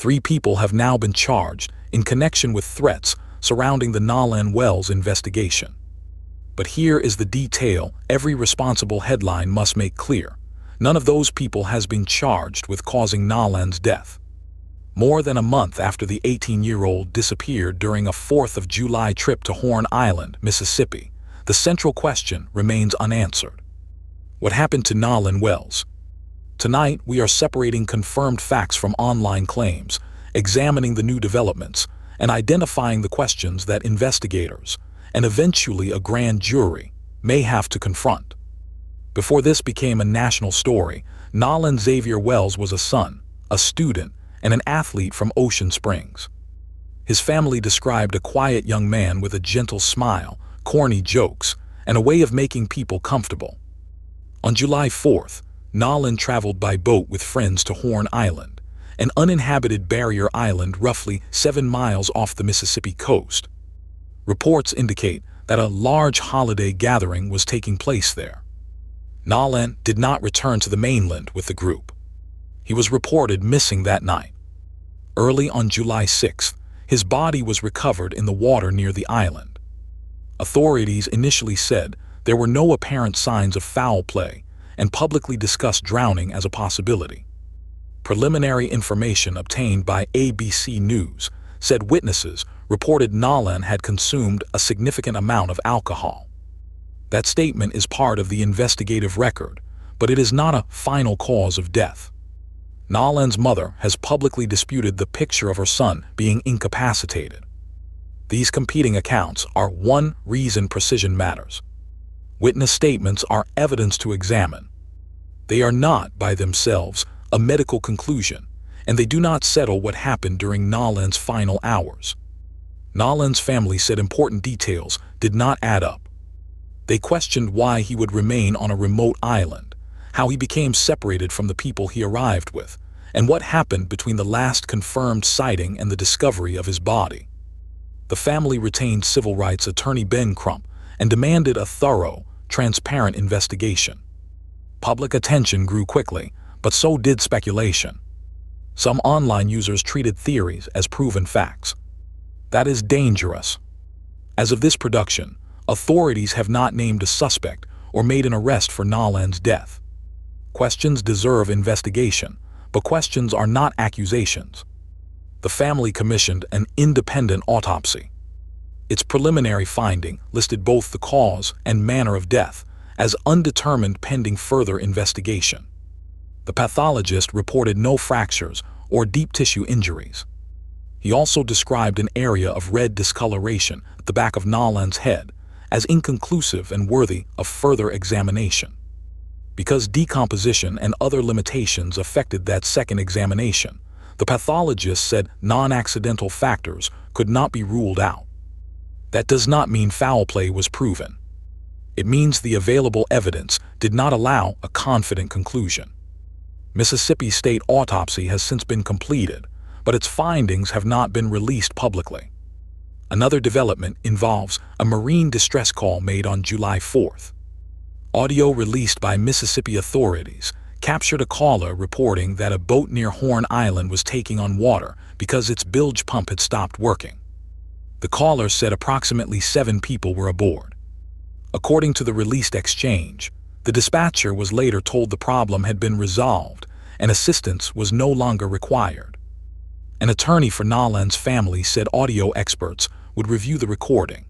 3 people have now been charged in connection with threats surrounding the Nolan Wells investigation. But here is the detail every responsible headline must make clear. None of those people has been charged with causing Nolan's death. More than a month after the 18-year-old disappeared during a 4th of July trip to Horn Island, Mississippi, the central question remains unanswered. What happened to Nolan Wells? Tonight, we are separating confirmed facts from online claims, examining the new developments, and identifying the questions that investigators, and eventually a grand jury, may have to confront. Before this became a national story, Nolan Xavier Wells was a son, a student, and an athlete from Ocean Springs. His family described a quiet young man with a gentle smile, corny jokes, and a way of making people comfortable. On July 4th, Nolan traveled by boat with friends to Horn Island, an uninhabited barrier island roughly 7 miles off the Mississippi coast. Reports indicate that a large holiday gathering was taking place there. Nolan did not return to the mainland with the group. He was reported missing that night. Early on July 6th, his body was recovered in the water near the island. Authorities initially said there were no apparent signs of foul play and publicly discussed drowning as a possibility. Preliminary information obtained by ABC News said witnesses reported Nolan had consumed a significant amount of alcohol. That statement is part of the investigative record, but it is not a final cause of death. Nolan's mother has publicly disputed the picture of her son being incapacitated. These competing accounts are one reason precision matters. Witness statements are evidence to examine. They are not, by themselves, a medical conclusion, and they do not settle what happened during Nolan's final hours. Nolan's family said important details did not add up. They questioned why he would remain on a remote island, how he became separated from the people he arrived with, and what happened between the last confirmed sighting and the discovery of his body. The family retained civil rights attorney Ben Crump and demanded a thorough, transparent investigation. Public attention grew quickly, but so did speculation. Some online users treated theories as proven facts. That is dangerous. As of this production, authorities have not named a suspect or made an arrest for Nolan's death. Questions deserve investigation, but questions are not accusations. The family commissioned an independent autopsy. Its preliminary finding listed both the cause and manner of death as undetermined pending further investigation. The pathologist reported no fractures or deep tissue injuries. He also described an area of red discoloration at the back of Nolan's head as inconclusive and worthy of further examination. Because decomposition and other limitations affected that second examination, the pathologist said non-accidental factors could not be ruled out. That does not mean foul play was proven. It means the available evidence did not allow a confident conclusion. Mississippi State autopsy has since been completed, but its findings have not been released publicly. Another development involves a marine distress call made on July 4th. Audio released by Mississippi authorities captured a caller reporting that a boat near Horn Island was taking on water because its bilge pump had stopped working. The caller said approximately 7 people were aboard. According to the released exchange, the dispatcher was later told the problem had been resolved and assistance was no longer required. An attorney for Nolan's family said audio experts would review the recording.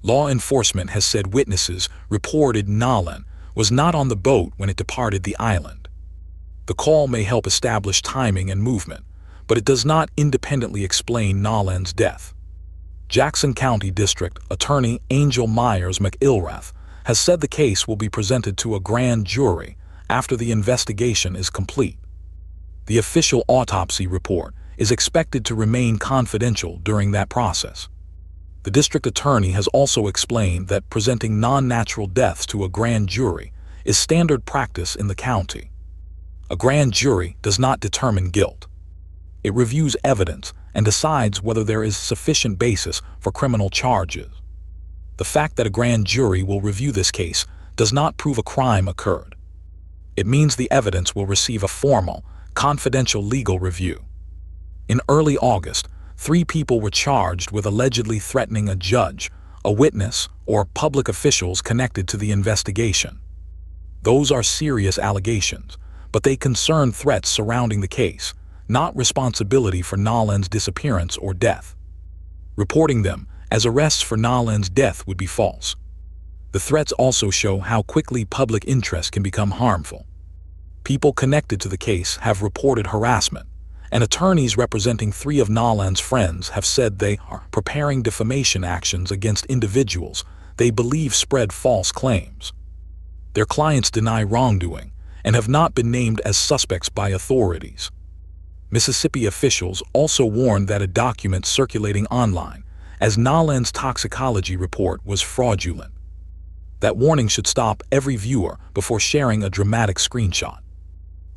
Law enforcement has said witnesses reported Nolan was not on the boat when it departed the island. The call may help establish timing and movement, but it does not independently explain Nolan's death. Jackson County District Attorney Angel Myers McIlrath has said the case will be presented to a grand jury after the investigation is complete. The official autopsy report is expected to remain confidential during that process. The district attorney has also explained that presenting non-natural deaths to a grand jury is standard practice in the county. A grand jury does not determine guilt. It reviews evidence and decides whether there is sufficient basis for criminal charges. The fact that a grand jury will review this case does not prove a crime occurred. It means the evidence will receive a formal, confidential legal review. In early August, 3 people were charged with allegedly threatening a judge, a witness, or public officials connected to the investigation. Those are serious allegations, but they concern threats surrounding the case, not responsibility for Nolan's disappearance or death. Reporting them as arrests for Nolan's death would be false. The threats also show how quickly public interest can become harmful. People connected to the case have reported harassment, and attorneys representing 3 of Nolan's friends have said they are preparing defamation actions against individuals they believe spread false claims. Their clients deny wrongdoing and have not been named as suspects by authorities. Mississippi officials also warned that a document circulating online as Nolan's toxicology report was fraudulent. That warning should stop every viewer before sharing a dramatic screenshot.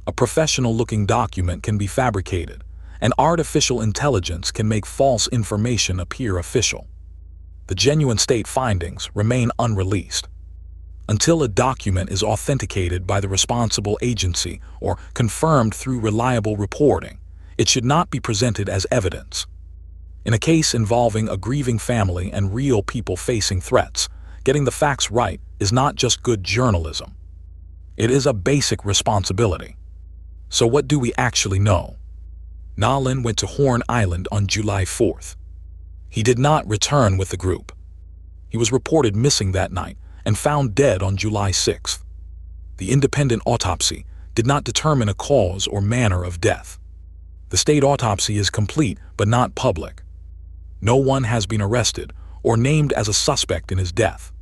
A professional-looking document can be fabricated, and artificial intelligence can make false information appear official. The genuine state findings remain unreleased. Until a document is authenticated by the responsible agency or confirmed through reliable reporting, it should not be presented as evidence. In a case involving a grieving family and real people facing threats, getting the facts right is not just good journalism. It is a basic responsibility. So what do we actually know? Nolan went to Horn Island on July 4th. He did not return with the group. He was reported missing that night and found dead on July 6th. The independent autopsy did not determine a cause or manner of death. The state autopsy is complete but not public. No one has been arrested or named as a suspect in his death.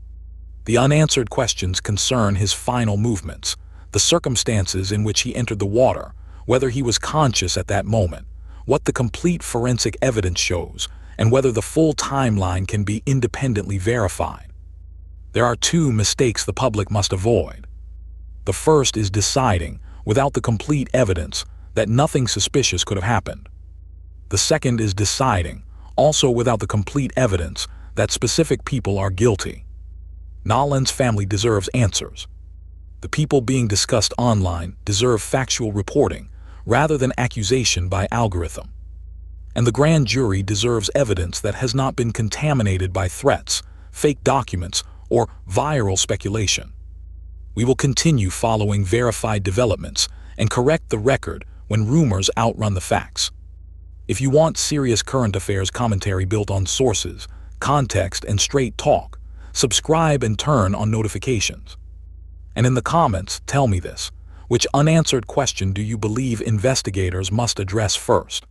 The unanswered questions concern his final movements, the circumstances in which he entered the water, whether he was conscious at that moment, what the complete forensic evidence shows, and whether the full timeline can be independently verified. There are 2 mistakes the public must avoid. The first is deciding, without the complete evidence, that nothing suspicious could have happened. The second is deciding, also without the complete evidence, that specific people are guilty. Nolan's family deserves answers. The people being discussed online deserve factual reporting rather than accusation by algorithm. And the grand jury deserves evidence that has not been contaminated by threats, fake documents, or viral speculation. We will continue following verified developments and correct the record when rumors outrun the facts. If you want serious current affairs commentary built on sources, context, and straight talk, subscribe and turn on notifications. And in the comments, tell me this: which unanswered question do you believe investigators must address first?